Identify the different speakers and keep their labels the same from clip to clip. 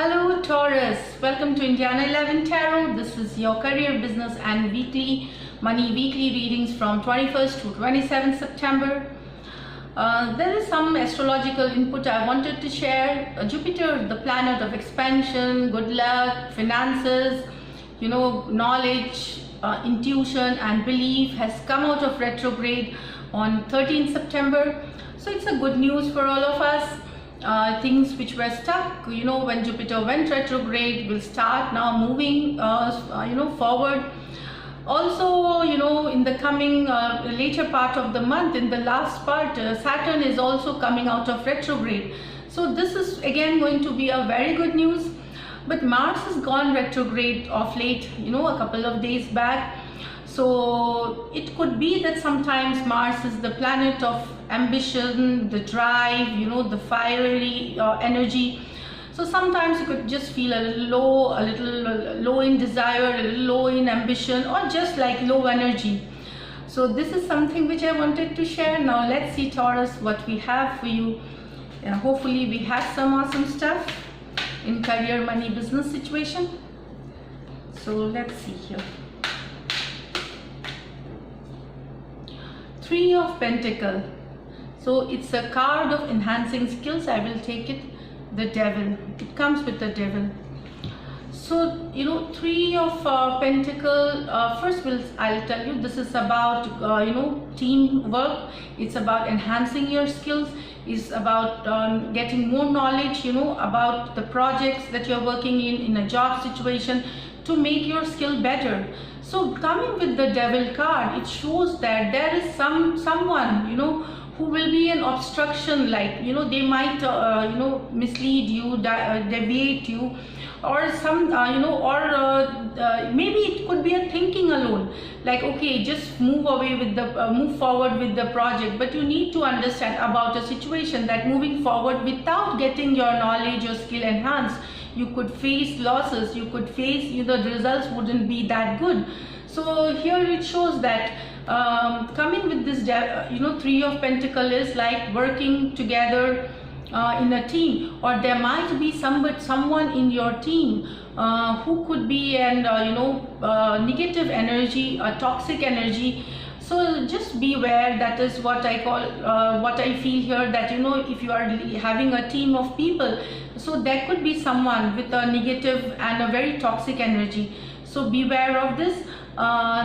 Speaker 1: Hello Taurus, welcome to Indiana 11 Tarot. This is your career, business and weekly money weekly readings from 21st to 27th September. There is some astrological input I wanted to share. Jupiter, the planet of expansion, good luck, finances, knowledge, intuition and belief, has come out of retrograde on 13th September. So it's a good news for all of us. Things which were stuck, when Jupiter went retrograde, will start now moving, forward. Also, in the coming later part of the month, in the last part, Saturn is also coming out of retrograde. So this is again going to be a very good news. But Mars has gone retrograde of late, a couple of days back. So it could be that sometimes Mars is the planet of ambition, the drive, the fiery energy. So sometimes you could just feel a little low in desire, a little low in ambition, or just like low energy. So this is something which I wanted to share. Now let's see, Taurus, what we have for you. Hopefully we have some awesome stuff in career, money, business situation. So let's see here. Three of Pentacles. So it's a card of enhancing skills. I will take it. The Devil. It comes with the Devil. So Three of Pentacles. First, I'll tell you, this is about teamwork. It's about enhancing your skills. It's about getting more knowledge. About the projects that you're working in a job situation, to make your skill better. So coming with the Devil card, it shows that there is someone who will be an obstruction, like they might mislead you, deviate you, or maybe it could be a thinking alone, like, okay, just move forward with the project. But you need to understand about a situation that moving forward without getting your knowledge or skill enhanced, you could face losses, you could face, the results wouldn't be that good. So here it shows that coming with this, Three of Pentacles is like working together in a team, or there might be someone in your team who could be an negative energy, a toxic energy. So just beware. That is what I call, what I feel here, that if you are having a team of people, so there could be someone with a negative and a very toxic energy. So beware of this.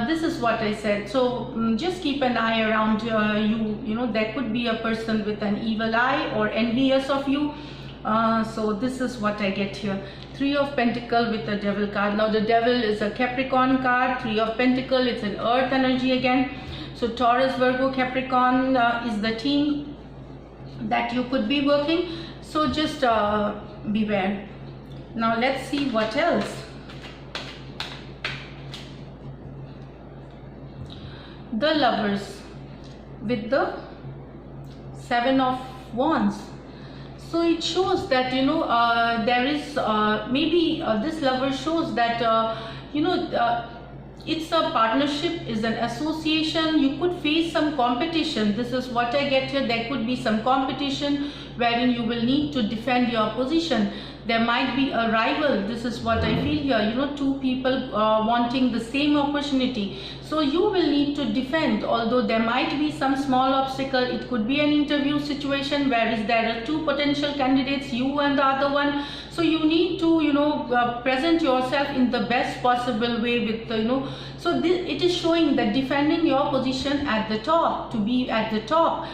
Speaker 1: This is what I said. So just keep an eye around you. There could be a person with an evil eye or envious of you. So this is what I get here. Three of Pentacles with the Devil card. Now the Devil is a Capricorn card. Three of Pentacles, it's an earth energy again. So Taurus, Virgo, Capricorn is the team that you could be working. So just beware. Now let's see what else. The Lovers with the Seven of Wands. So it shows that there is maybe this lover shows that it's a partnership, is an association. You could face some competition. This is what I get here. There could be some competition wherein you will need to defend your position. There might be a rival. This is what I feel here. Two people wanting the same opportunity. So you will need to defend, although there might be some small obstacle. It could be an interview situation where there are two potential candidates, you and the other one. So you need to, present yourself in the best possible way with, so it is showing that defending your position at the top, to be at the top.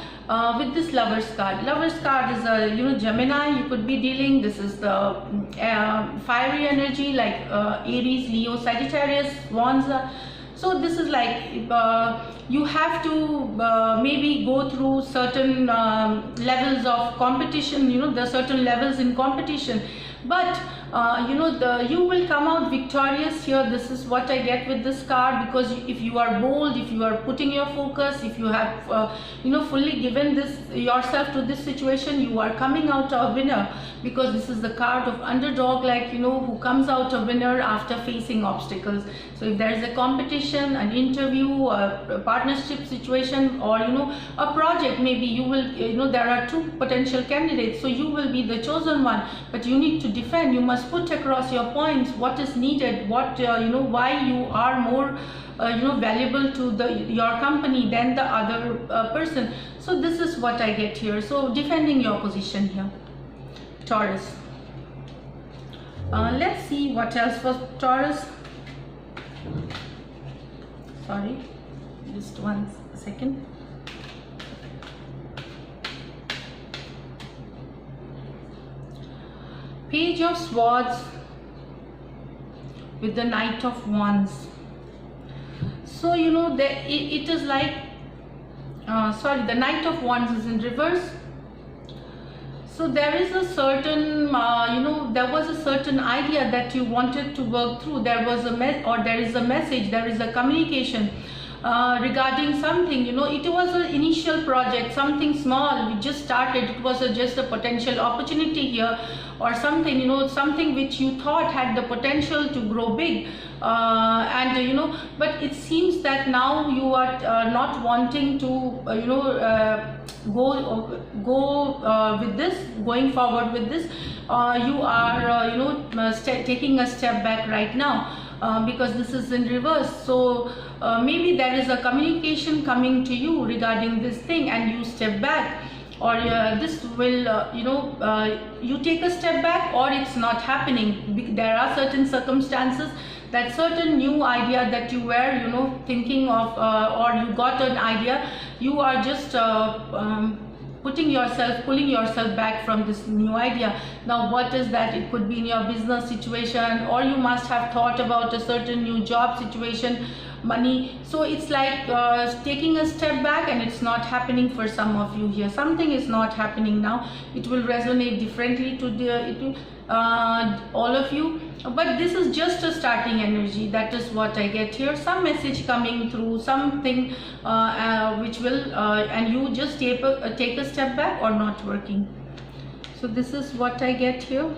Speaker 1: With this Lovers card. Lovers card is a Gemini you could be dealing. This is the fiery energy, like Aries, Leo, Sagittarius, Wands. So this is like you have to maybe go through certain levels of competition. There are certain levels in competition, but you will come out victorious here. This is what I get with this card, because if you are bold, if you are putting your focus, if you have fully given yourself to this situation, you are coming out a winner, because this is the card of underdog, like who comes out a winner after facing obstacles. So if there is a competition, conversation, an interview, a partnership situation, or a project. Maybe you will, there are two potential candidates, so you will be the chosen one, but you need to defend. You must put across your points, what is needed, what why you are more valuable to your company than the other person. So this is what I get here. So defending your position here, Taurus. Let's see what else for Taurus. Sorry, just 1 second. Page of Swords with the Knight of Wands. So it is like the Knight of Wands is in reverse. So there is a certain there was a certain idea that you wanted to work through. There was there is a message, there is a communication regarding something. It was an initial project, something small, we just started. It was just a potential opportunity here, or something, something which you thought had the potential to grow big, but it seems that now you are not wanting to going forward with this. You are taking a step back right now, because this is in reverse. So maybe there is a communication coming to you regarding this thing, and you step back, or this will you take a step back, or it's not happening. There are certain circumstances that certain new idea that you were thinking of, or you got an idea, you are just pulling yourself back from this new idea. Now what is that? It could be in your business situation, or you must have thought about a certain new job situation, money. So it's like taking a step back, and it's not happening for some of you here. Something is not happening now. It will resonate differently to all of you, but this is just a starting energy. That is what I get here. Some message coming through, something which will and you just take a step back, or not working. So this is what I get here.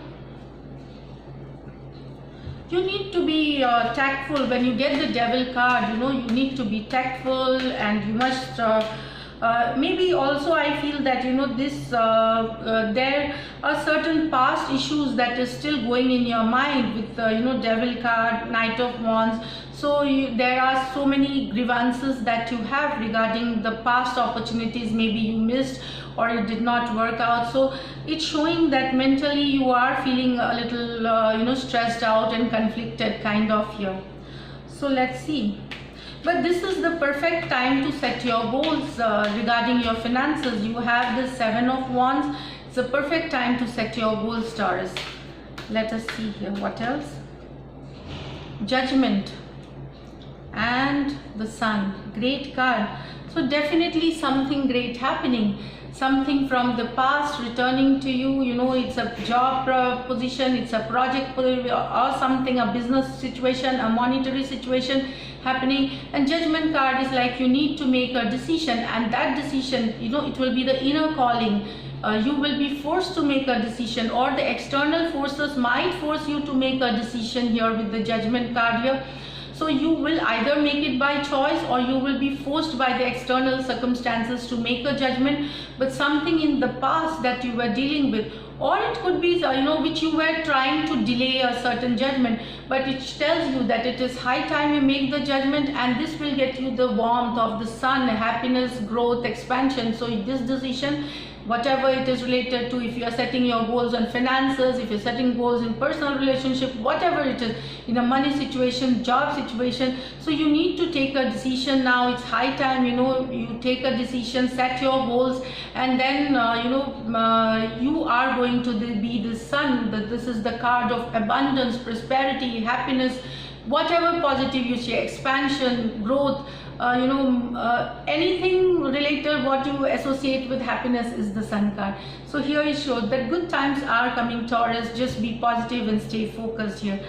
Speaker 1: You need to be tactful when you get the Devil card. You need to be tactful, and you must maybe also I feel that this there are certain past issues that is still going in your mind with Devil card, Knight of Wands. So there are so many grievances that you have regarding the past opportunities. Maybe you missed, or it did not work out. So it's showing that mentally you are feeling a little stressed out and conflicted kind of here. So let's see. But this is the perfect time to set your goals regarding your finances. You have the 7 of Wands. It's a perfect time to set your goals, Taurus. Let us see here. What else? Judgment and the Sun. Great card. So definitely something great happening. Something from the past returning to you. It's a job position, it's a project, or something, a business situation, a monetary situation happening. And Judgment card is like you need to make a decision, and that decision, it will be the inner calling. You will be forced to make a decision, or the external forces might force you to make a decision here with the Judgment card here. So you will either make it by choice, or you will be forced by the external circumstances to make a judgment. But something in the past that you were dealing with, or it could be which you were trying to delay a certain judgment, but it tells you that it is high time you make the judgment, and this will get you the warmth of the sun, happiness, growth, expansion. So this decision, whatever it is related to, if you are setting your goals on finances, if you're setting goals in personal relationship, whatever it is, in a money situation, job situation, so you need to take a decision now. It's high time you take a decision, set your goals, and then you are going to be the sun. This is the card of abundance, prosperity, happiness, whatever positive you say, expansion, growth, anything related what you associate with happiness is the Sun card. So here it shows that good times are coming, Taurus. Just be positive and stay focused here.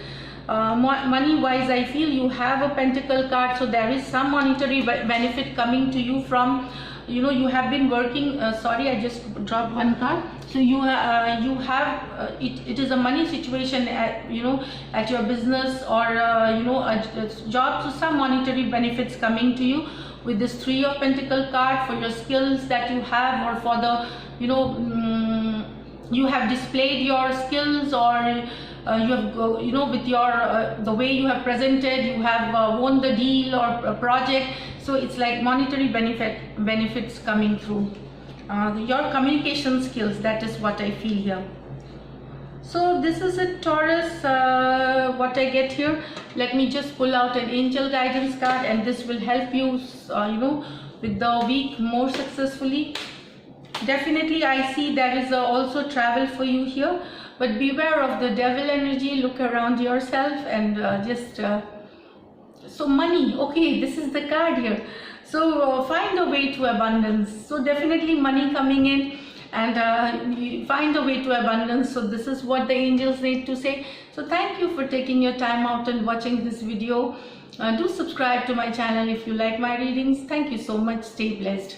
Speaker 1: Money wise, I feel you have a Pentacle card, so there is some monetary benefit coming to you from you have been working, sorry, I just dropped one card. So you have it is a money situation at, at your business, or a job. So some monetary benefits coming to you with this 3 of Pentacle card for your skills that you have, or for the you have displayed your skills, or you have with your the way you have presented, you have won the deal or a project. So it's like monetary benefits coming through. Your communication skills, that is what I feel here. So this is a Taurus, what I get here. Let me just pull out an angel guidance card, and this will help you with the week more successfully. Definitely I see there is also travel for you here, but beware of the devil energy. Look around yourself and so money, okay, this is the card here. So find a way to abundance. So definitely money coming in, and you find a way to abundance. So this is what the angels need to say. So thank you for taking your time out and watching this video. Do subscribe to my channel if you like my readings. Thank you so much. Stay blessed.